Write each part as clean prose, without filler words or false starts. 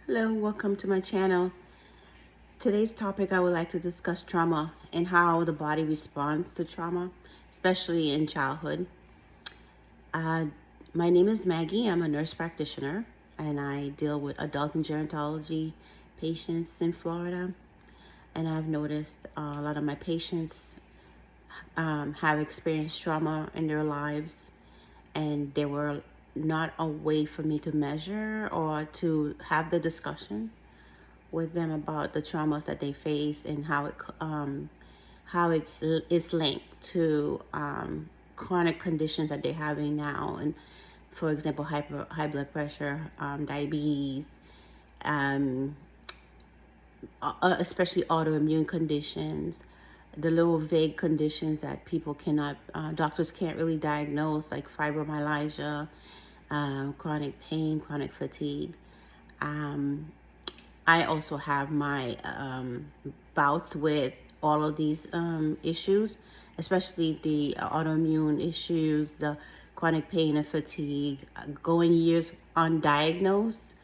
Hello, welcome to my channel. Today's topic, I would like to discuss trauma and how the body responds to trauma, especially in childhood. Uh, my name is Maggie. I'm a nurse practitioner and I deal with adult and gerontology patients in Florida. And I've noticed a lot of my patients have experienced trauma in their lives, and they were not a way for me to measure or to have the discussion with them about the traumas that they face and how it is linked to chronic conditions that they're having now, and for example, high blood pressure, diabetes, um, especially autoimmune conditions, the little vague conditions that people cannot, doctors can't really diagnose, like fibromyalgia, chronic pain, chronic fatigue. Um, I also have my bouts with all of these issues, especially the autoimmune issues, the chronic pain and fatigue, going years undiagnosed.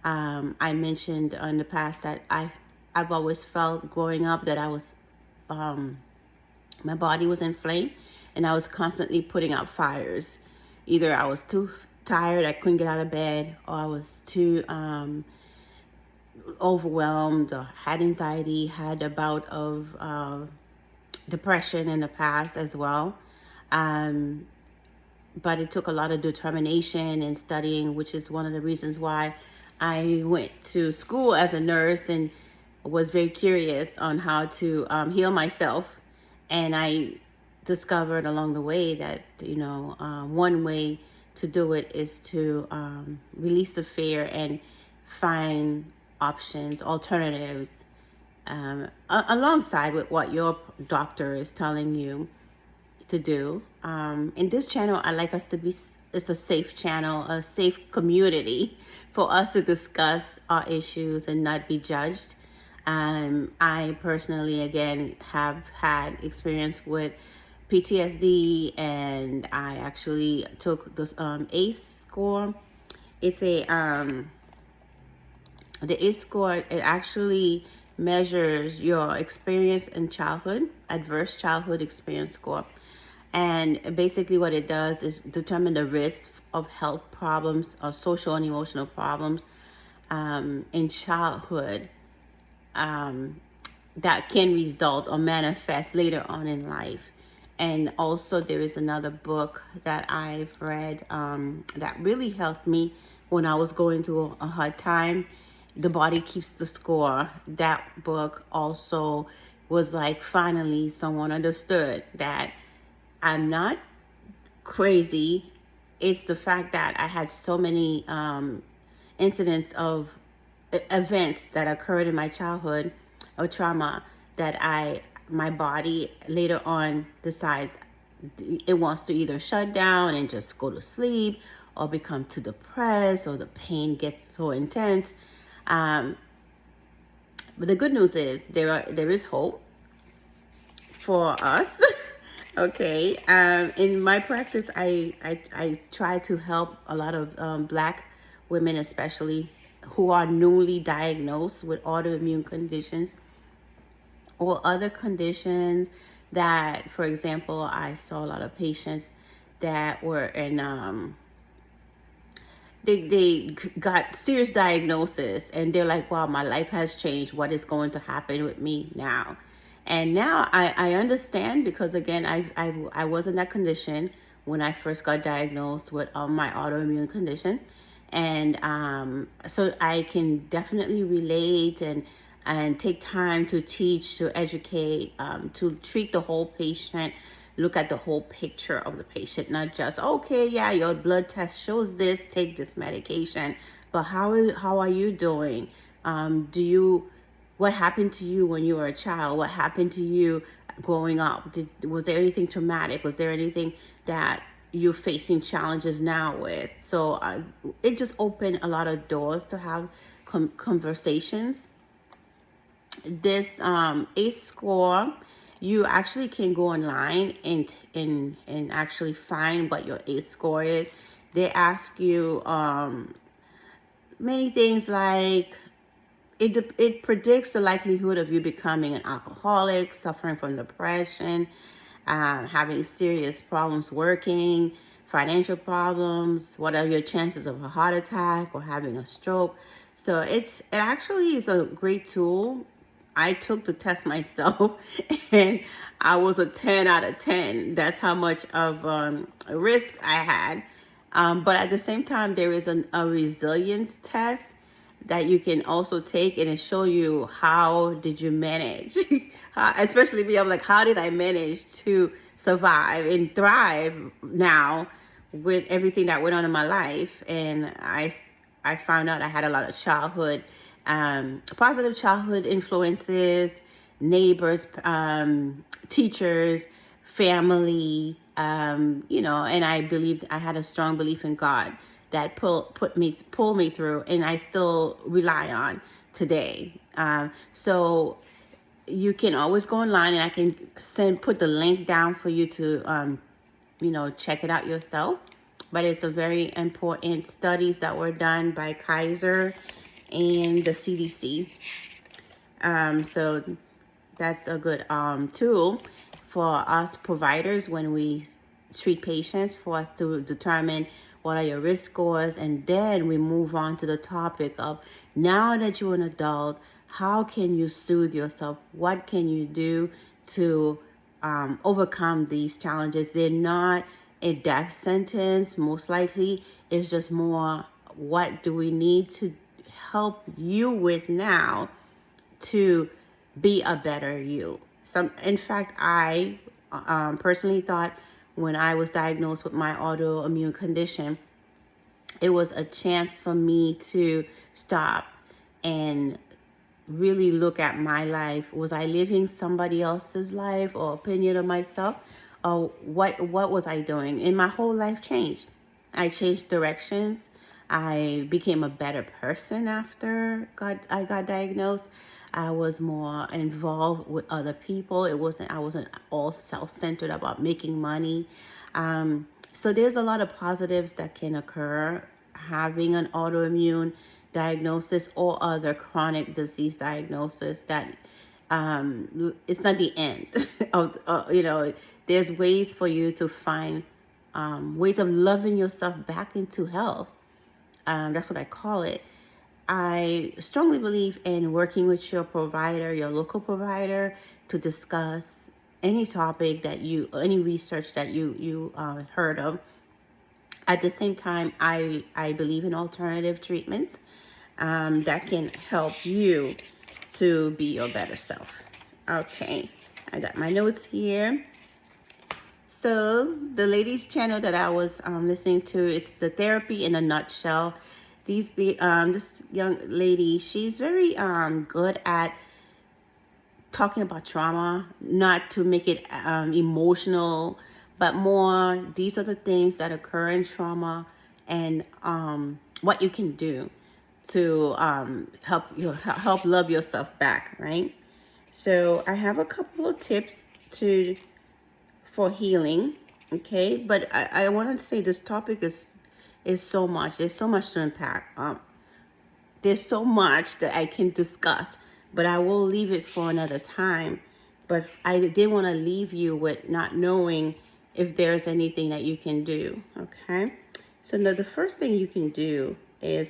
I mentioned in the past that I've always felt growing up that I was um, my body was inflamed and I was constantly putting out fires. Either I was too tired, I couldn't get out of bed, or I was too overwhelmed or had anxiety, had a bout of depression in the past as well. Um, but it took a lot of determination and studying, which is one of the reasons why I went to school as a nurse and was very curious on how to heal myself. And I discovered along the way that, one way to do it is to release the fear and find options, alternatives, alongside with what your doctor is telling you to do. In this channel, I like us to be, it's a safe channel, a safe community for us to discuss our issues and not be judged. I personally, again, have had experience with PTSD, and I actually took this ACE score. It's the ACE score, it actually measures your experience in childhood, adverse childhood experience score. And basically what it does is determine the risk of health problems or social and emotional problems in childhood, um, that can result or manifest later on in life. And also, there is another book that I've read that really helped me when I was going through a hard time. The Body Keeps the Score. That book also was like, finally, someone understood that I'm not crazy. It's the fact that I had so many incidents of events that occurred in my childhood or trauma that my body later on decides it wants to either shut down and just go to sleep, or become too depressed, or the pain gets so intense. Um, but the good news is there is hope for us. Okay. In my practice, I try to help a lot of Black women, especially who are newly diagnosed with autoimmune conditions or other conditions that, for example, I saw a lot of patients that were in, they got serious diagnosis and they're like, wow, my life has changed. What is going to happen with me now? And now I understand, because again, I was in that condition when I first got diagnosed with my autoimmune condition. And so I can definitely relate and take time to teach, to educate, to treat the whole patient, look at the whole picture of the patient, not just, okay, yeah, your blood test shows this, take this medication, but how are you doing? Do you, what happened to you when you were a child? What happened to you growing up? Was there anything traumatic? Was there anything that you're facing challenges now with? So it just opened a lot of doors to have conversations. This ACE score, you actually can go online and actually find what your ACE score is. They ask you many things like it predicts the likelihood of you becoming an alcoholic, suffering from depression, having serious problems working, financial problems, what are your chances of a heart attack or having a stroke. So it actually is a great tool. I took the test myself and I was a 10 out of 10. That's how much of a risk I had. But at the same time, there is a resilience test that you can also take, and it show you how did you manage. Especially me, I'm like, how did I manage to survive and thrive now with everything that went on in my life. And I found out I had a lot of childhood positive childhood influences, neighbors, teachers, family, and I believed I had a strong belief in God that pull me through, and I still rely on today. So you can always go online, and I can put the link down for you to check it out yourself. But it's a very important studies that were done by Kaiser and the CDC. So that's a good tool for us providers when we treat patients, for us to determine what are your risk scores, and then we move on to the topic of, now that you're an adult, how can you soothe yourself? What can you do to overcome these challenges? They're not a death sentence, most likely. It's just more, what do we need to help you with now to be a better you? In fact, I personally thought when I was diagnosed with my autoimmune condition, it was a chance for me to stop and really look at my life. Was I living somebody else's life or opinion of myself? Or what was I doing? And my whole life changed. I changed directions. I became a better person after I got diagnosed. I was more involved with other people. I wasn't all self-centered about making money. So there's a lot of positives that can occur having an autoimmune diagnosis or other chronic disease diagnosis. That it's not the end of there's ways for you to find ways of loving yourself back into health. That's what I call it. I strongly believe in working with your provider, your local provider, to discuss any topic any research that you heard of. At the same time, I believe in alternative treatments that can help you to be your better self. Okay, I got my notes here. So the ladies' channel that I was listening to, it's the Therapy in a Nutshell. This young lady, she's very good at talking about trauma, not to make it emotional, but more, these are the things that occur in trauma, and what you can do to help love yourself back, right? So I have a couple of tips for healing, okay? But I want to say this topic is so much. There's so much to unpack. There's so much that I can discuss, but I will leave it for another time. But I did want to leave you with not knowing if there's anything that you can do, okay? So now the first thing you can do is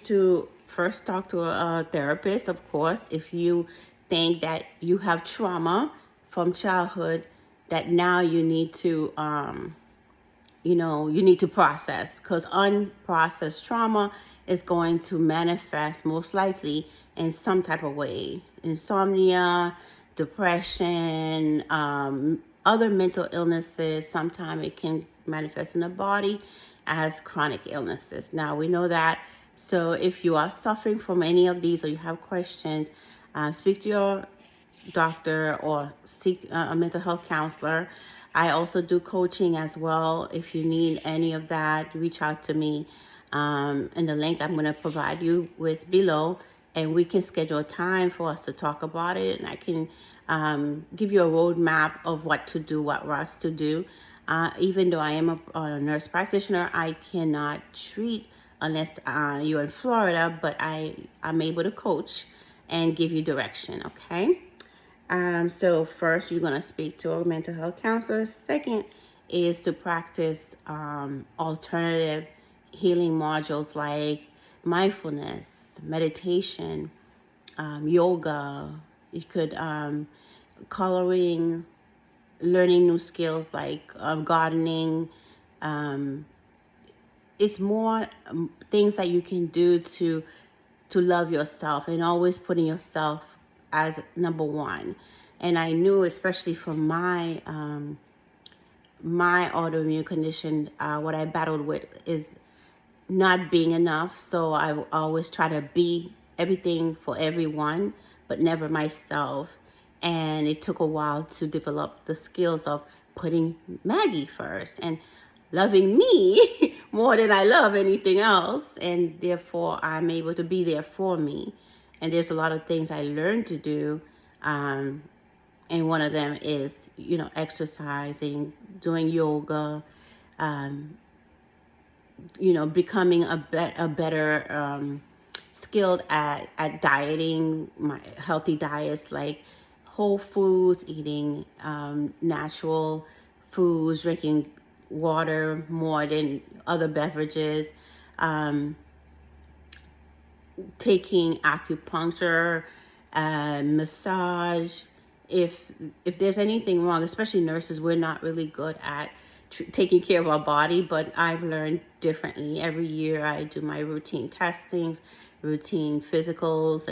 to first talk to a therapist, of course, if you think that you have trauma from childhood that now you need to you need to process, because unprocessed trauma is going to manifest most likely in some type of way: insomnia, depression, other mental illnesses. Sometimes it can manifest in the body as chronic illnesses. Now we know that. So if you are suffering from any of these, or you have questions, speak to your doctor or seek a mental health counselor. I also do coaching as well. If you need any of that, reach out to me. And the link I'm going to provide you with below, and we can schedule a time for us to talk about it. And I can give you a roadmap of what to do, what routes to do. Even though I am a nurse practitioner, I cannot treat unless you're in Florida, but I'm able to coach and give you direction, okay? So first, you're gonna speak to a mental health counselor. Second is to practice alternative healing modules like mindfulness, meditation, yoga. You could coloring, learning new skills like gardening. Um, it's more things that you can do to love yourself and always putting yourself as number one. And I knew, especially from my autoimmune condition, what I battled with is not being enough. So I always try to be everything for everyone, but never myself. And it took a while to develop the skills of putting Maggie first and loving me more than I love anything else. And therefore, I'm able to be there for me. And there's a lot of things I learned to do. Um, and one of them is, exercising, doing yoga, um, becoming a better skilled at dieting, my healthy diets like whole foods, eating natural foods, drinking water more than other beverages, um, taking acupuncture, massage. If there's anything wrong, especially nurses, we're not really good at taking care of our body, but I've learned differently. Every year I do my routine testings, routine physicals,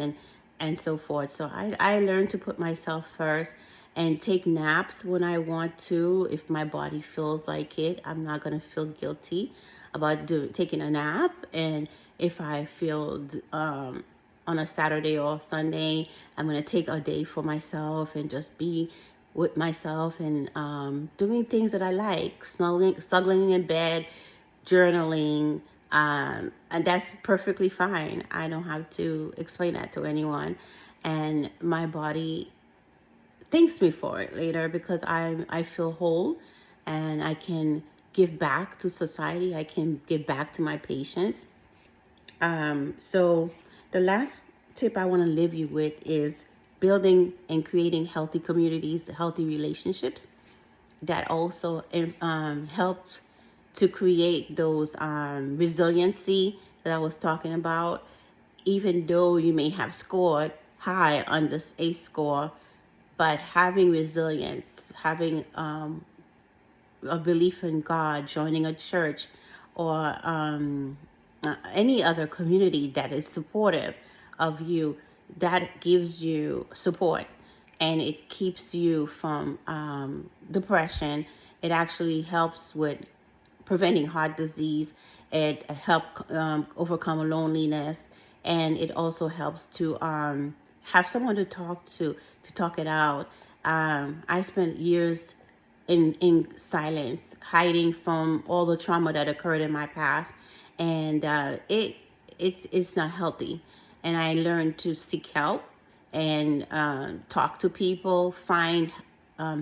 and so forth. So I learned to put myself first and take naps when I want to. If my body feels like it, I'm not going to feel guilty about taking a nap. And if I feel on a Saturday or Sunday, I'm going to take a day for myself and just be with myself and doing things that I like, snuggling in bed, journaling, and that's perfectly fine. I don't have to explain that to anyone. And my body thanks me for it later because I feel whole and I can give back to society. I can give back to my patients. So the last tip I want to leave you with is building and creating healthy communities, healthy relationships that also helps to create those resiliency that I was talking about. Even though you may have scored high on this ACE score, but having resilience, having a belief in God, joining a church, or any other community that is supportive of you, that gives you support and it keeps you from depression. It actually helps with preventing heart disease. It helps overcome loneliness, and it also helps to have someone to talk it out. I spent years in silence, hiding from all the trauma that occurred in my past, and it's not healthy. And I learned to seek help and talk to people, find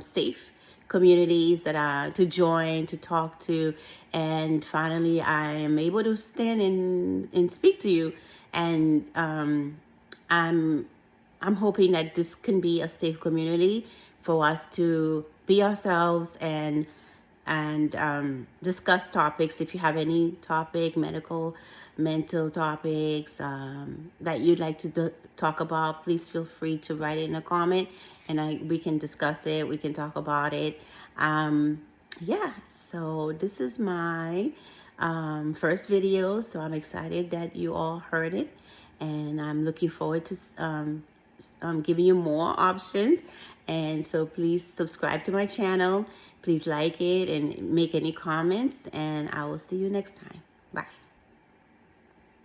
safe communities that are to join, to talk to, and finally I am able to stand and speak to you. And I'm I'm hoping that this can be a safe community for us to be ourselves and discuss topics. If you have any topic, medical, mental topics that you'd like to talk about, please feel free to write it in a comment, and we can discuss it. We can talk about it. Um, yeah. So this is my first video, so I'm excited that you all heard it, and I'm looking forward to giving you more options. And so please subscribe to my channel. Please like it and make any comments. And I will see you next time. Bye.